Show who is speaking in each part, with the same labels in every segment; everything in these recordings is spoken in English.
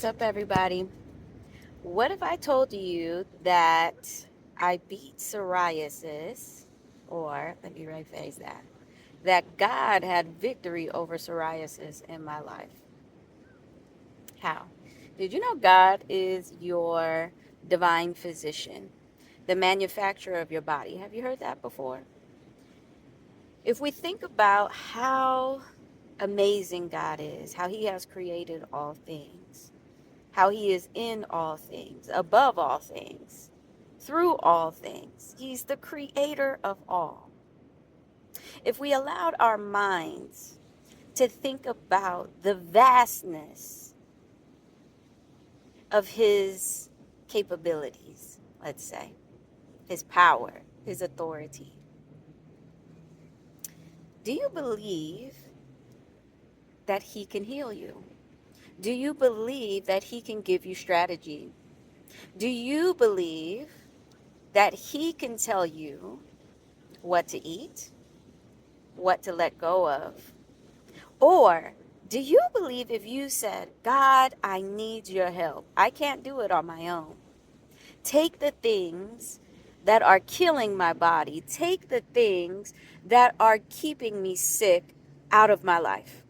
Speaker 1: up, everybody? What if I told you that I beat psoriasis, or let me rephrase that God had victory over psoriasis in my life? How? Did you know God is your divine physician, the manufacturer of your body? Have you heard that before? If we think about how amazing God is, how He has created all things, how He is in all things, above all things, through all things. He's the creator of all. If we allowed our minds to think about the vastness of His capabilities, let's say, His power, His authority, do you believe that He can heal you? Do you believe that He can give you strategy? Do you believe that He can tell you what to eat, what to let go of? Or do you believe if you said, God, I need your help, I can't do it on my own? Take the things that are killing my body, take the things that are keeping me sick out of my life.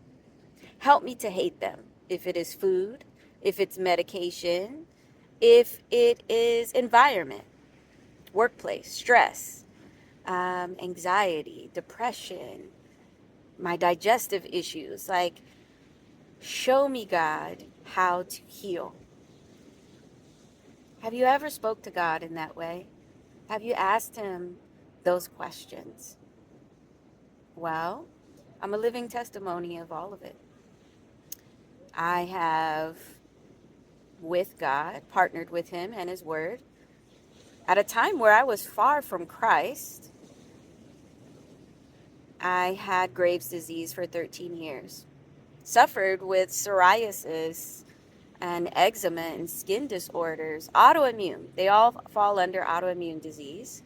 Speaker 1: Help me to hate them. If it is food, if it's medication, if it is environment, workplace, stress, anxiety, depression, my digestive issues. Like, show me, God, how to heal. Have you ever spoke to God in that way? Have you asked Him those questions? Well, I'm a living testimony of all of it. I have, with God, partnered with Him and His Word at a time where I was far from Christ. I had Graves' disease for 13 years, suffered with psoriasis and eczema and skin disorders, autoimmune. They all fall under autoimmune disease.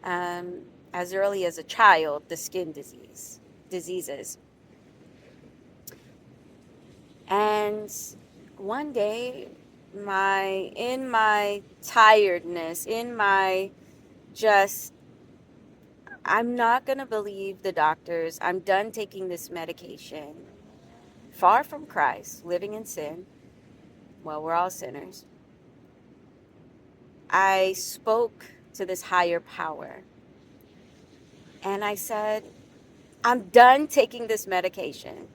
Speaker 1: As early as a child, the skin diseases. And one day, in my tiredness, in my just, I'm not going to believe the doctors. I'm done taking this medication. Far from Christ, living in sin. Well, we're all sinners. I spoke to this higher power and I said, I'm done taking this medication.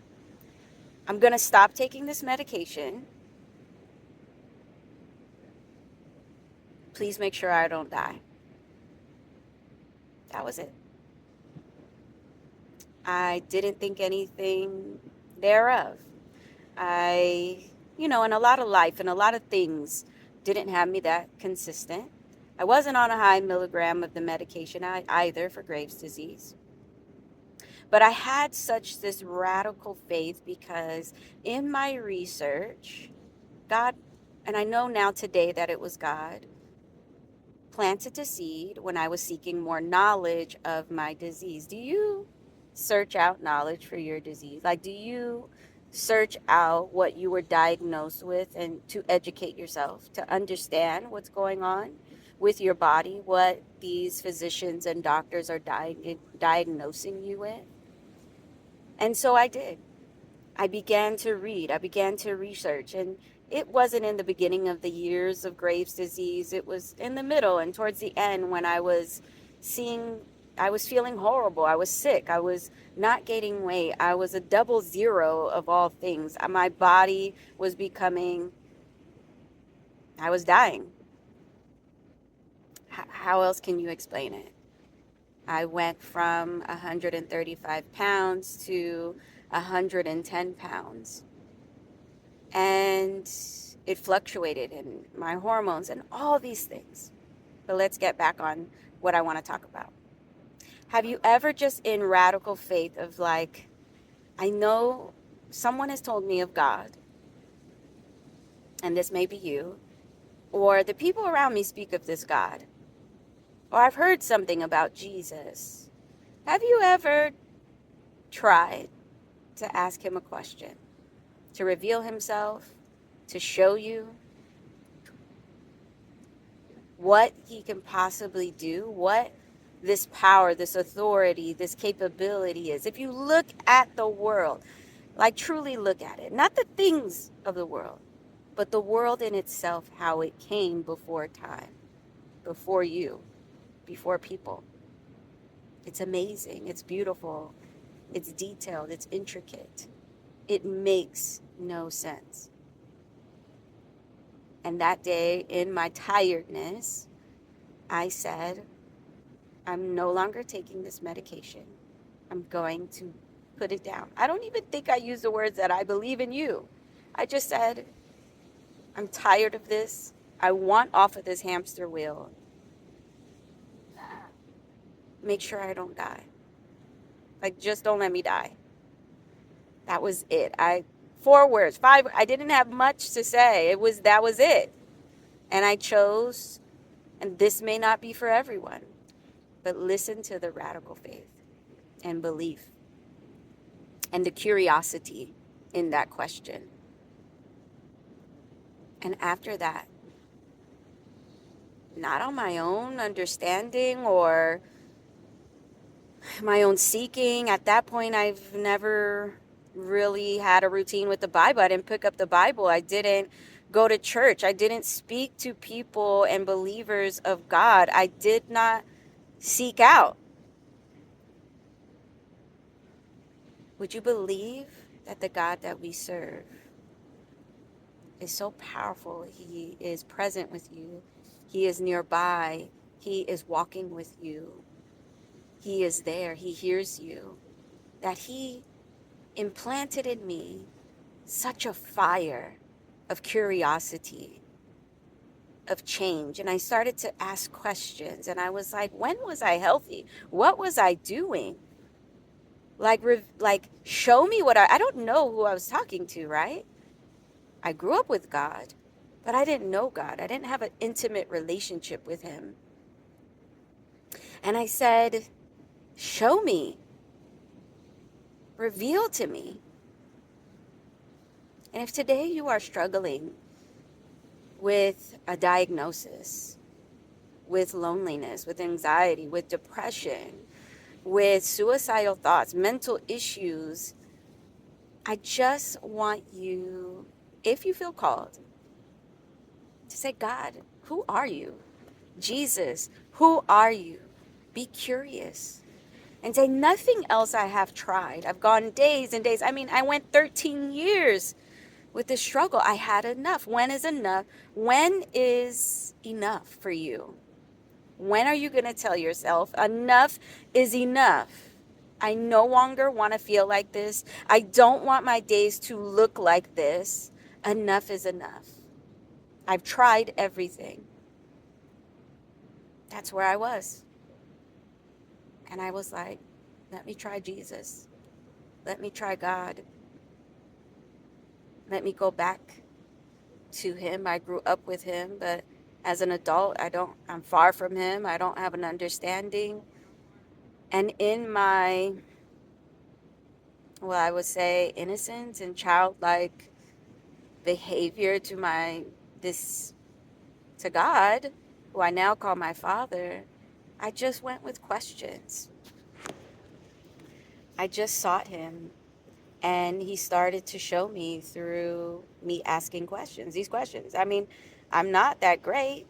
Speaker 1: I'm going to stop taking this medication. Please make sure I don't die. That was it. I didn't think anything thereof. And a lot of life and a lot of things didn't have me that consistent. I wasn't on a high milligram of the medication either for Graves' disease. But I had such this radical faith because in my research, God, and I know now today that it was God, planted a seed when I was seeking more knowledge of my disease. Do you search out knowledge for your disease? Like, do you search out what you were diagnosed with and to educate yourself, to understand what's going on with your body, what these physicians and doctors are diagnosing you with? And so I did. I began to read, I began to research, and it wasn't in the beginning of the years of Graves' disease. It was in the middle and towards the end when I was feeling horrible. I was sick. I was not gaining weight. I was a double zero of all things. My body was I was dying. How else can you explain it? I went from 135 pounds to 110 pounds. And it fluctuated in my hormones and all these things. But let's get back on what I want to talk about. Have you ever just in radical faith of like, I know someone has told me of God, and this may be you, or the people around me speak of this God, or I've heard something about Jesus. Have you ever tried to ask Him a question, to reveal Himself to show you what he can possibly do, what this power, this authority, this capability is. If you look at the world, like truly look at it, not the things of the world, but the world in itself, how it came before time, before you, before people. It's amazing. It's beautiful. It's detailed. It's intricate. It makes no sense. And that day, in my tiredness, I said, I'm no longer taking this medication. I'm going to put it down. I don't even think I used the words that I believe in you. I just said, I'm tired of this. I want off of this hamster wheel. Make sure I don't die. Like, just don't let me die. That was it. 4 words, 5. I didn't have much to say. That was it. And I chose, and this may not be for everyone, but listen to the radical faith and belief and the curiosity in that question. And after that, not on my own understanding or my own seeking. At that point, I've never really had a routine with the Bible. I didn't pick up the Bible. I didn't go to church. I didn't speak to people and believers of God. I did not seek out. Would you believe that the God that we serve is so powerful? He is present with you. He is nearby. He is walking with you. He is there. He hears you. That he implanted in me such a fire of curiosity, of change. And I started to ask questions. And I was like, when was I healthy? What was I doing? Like show me what I don't know who I was talking to, right? I grew up with God, but I didn't know God. I didn't have an intimate relationship with him. And I said, show me, reveal to me. And if today you are struggling with a diagnosis, with loneliness, with anxiety, with depression, with suicidal thoughts, mental issues, I just want you, if you feel called, to say, God, who are you? Jesus, who are you? Be curious. And say, nothing else I have tried. I've gone days and days. I mean, I went 13 years with this struggle. I had enough. When is enough? When is enough for you? When are you going to tell yourself enough is enough? I no longer want to feel like this. I don't want my days to look like this. Enough is enough. I've tried everything. That's where I was. And I was like, let me try Jesus. Let me try God. Let me go back to him. I grew up with him, but as an adult, I'm far from him. I don't have an understanding. And in my, well, I would say innocence and childlike behavior to God, who I now call my Father, I just went with questions. I just sought him, and he started to show me through me asking questions. These questions. I mean, I'm not that great.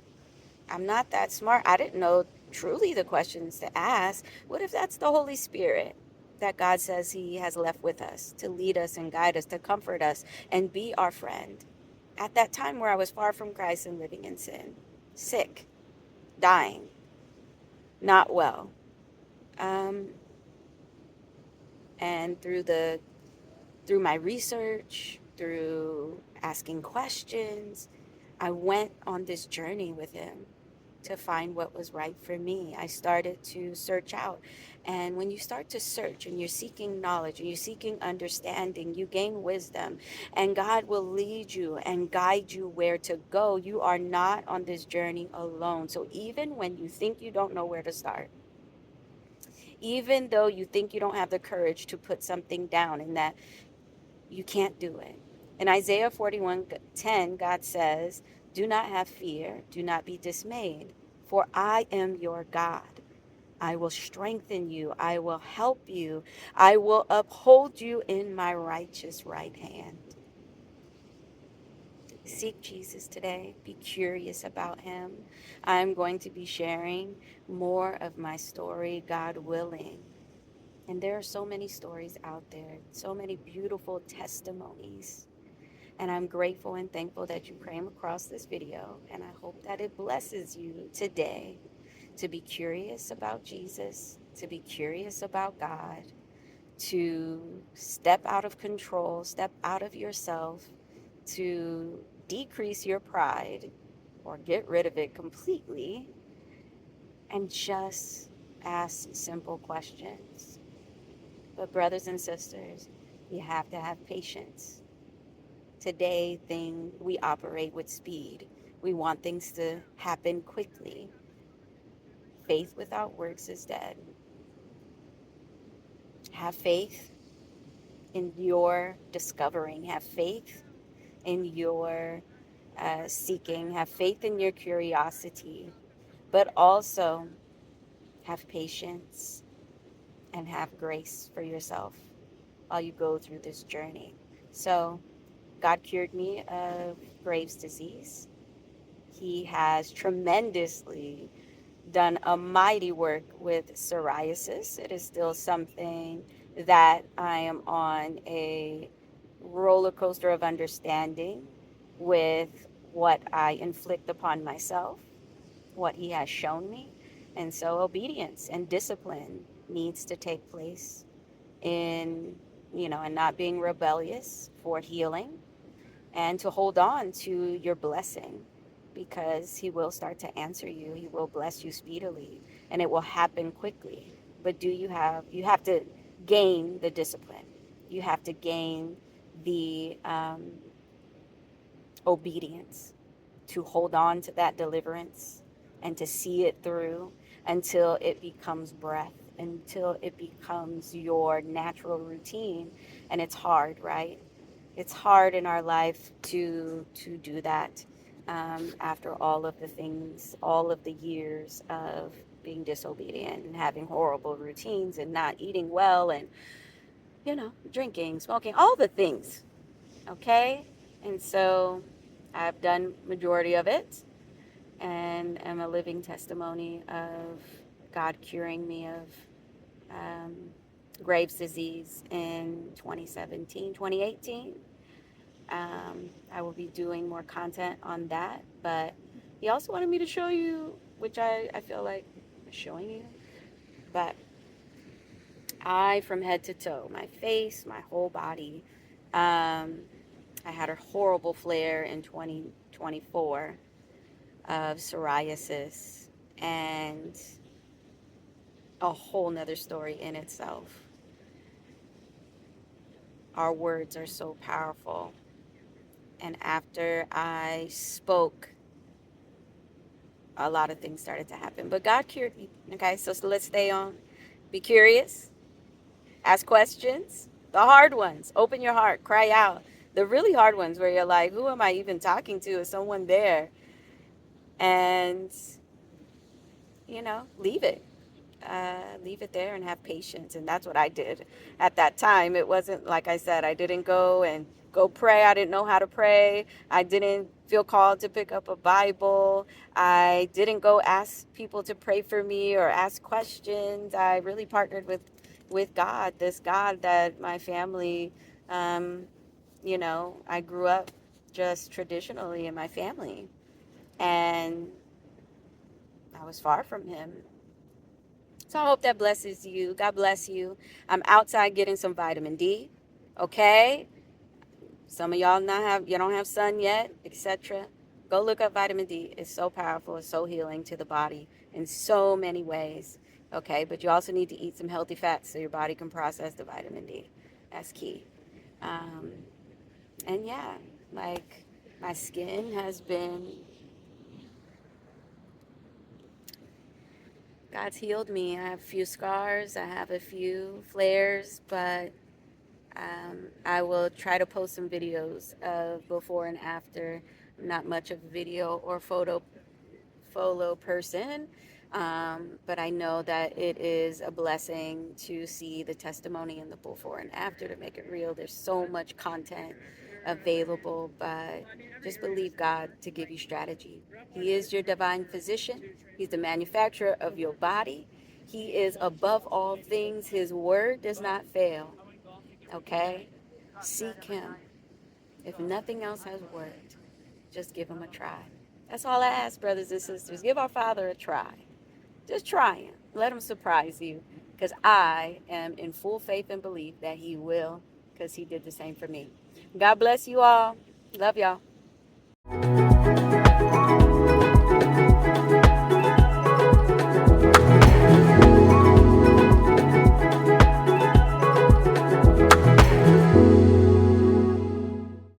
Speaker 1: I'm not that smart. I didn't know truly the questions to ask. What if that's the Holy Spirit that God says he has left with us to lead us and guide us, to comfort us and be our friend? At that time where I was far from Christ and living in sin, sick, dying, not well. And through my research, through asking questions, I went on this journey with him to find what was right for me. I started to search out. And when you start to search and you're seeking knowledge and you're seeking understanding, you gain wisdom, and God will lead you and guide you where to go. You are not on this journey alone. So even when you think you don't know where to start, even though you think you don't have the courage to put something down and that you can't do it, In Isaiah 41:10, God says, "Do not have fear, do not be dismayed, for I am your God. I will strengthen you, I will help you, I will uphold you in my righteous right hand." Seek Jesus today. Be curious about him. I'm going to be sharing more of my story, God willing. And there are so many stories out there, so many beautiful testimonies. And I'm grateful and thankful that you came across this video. And I hope that it blesses you today to be curious about Jesus, to be curious about God, to step out of control, step out of yourself, to decrease your pride or get rid of it completely, and just ask simple questions. But, brothers and sisters, you have to have patience. Today, we operate with speed. We want things to happen quickly. Faith without works is dead. Have faith in your discovering. Have faith in your seeking. Have faith in your curiosity. But also have patience and have grace for yourself while you go through this journey. So, God cured me of Graves' disease. He has tremendously done a mighty work with psoriasis. It is still something that I am on a roller coaster of understanding with what I inflict upon myself, what he has shown me. And so obedience and discipline needs to take place in, and not being rebellious for healing, and to hold on to your blessing, because he will start to answer you. He will bless you speedily, and it will happen quickly. But you have to gain the discipline. You have to gain the obedience to hold on to that deliverance and to see it through until it becomes breath, until it becomes your natural routine. And it's hard, right? It's hard in our life to do that, after all of the things, all of the years of being disobedient and having horrible routines and not eating well and, drinking, smoking, all the things. Okay? And so I've done majority of it and am a living testimony of God curing me of um, Graves' disease in 2017, 2018. I will be doing more content on that, but he also wanted me to show you, which I feel like showing you, but from head to toe, my face, my whole body, I had a horrible flare in 2024 of psoriasis, and a whole nother story in itself. Our words are so powerful. And after I spoke, a lot of things started to happen. But God cured me. Okay, so let's stay on. Be curious. Ask questions. The hard ones. Open your heart. Cry out. The really hard ones where you're like, who am I even talking to? Is someone there? And, leave it. Leave it there and have patience. And that's what I did at that time. It wasn't, like I said, I didn't go pray. I didn't know how to pray. I didn't feel called to pick up a Bible. I didn't go ask people to pray for me or ask questions. I really partnered with God, this God that my family, I grew up just traditionally in my family, and I was far from him. So I hope that blesses you. God bless you. I'm outside getting some vitamin D. Okay? Some of y'all you don't have sun yet, etc. Go look up vitamin D. It's so powerful. It's so healing to the body in so many ways. Okay, but you also need to eat some healthy fats so your body can process the vitamin D. That's key. Um, and yeah, like, my skin has been, God's healed me. I have a few scars, I have a few flares, but I will try to post some videos of before and after. I'm not much of a video or photo person, but I know that it is a blessing to see the testimony in the before and after to make it real. There's so much content available, but just believe God to give you strategy. He is your divine physician. He's the manufacturer of your body. He is above all things. His word does not fail. Okay? Seek him. If nothing else has worked, just give him a try. That's all I ask, brothers and sisters. Give our Father a try. Just try him. Let him surprise you. Because I am in full faith and belief that he will, because he did the same for me. God bless you all. Love y'all.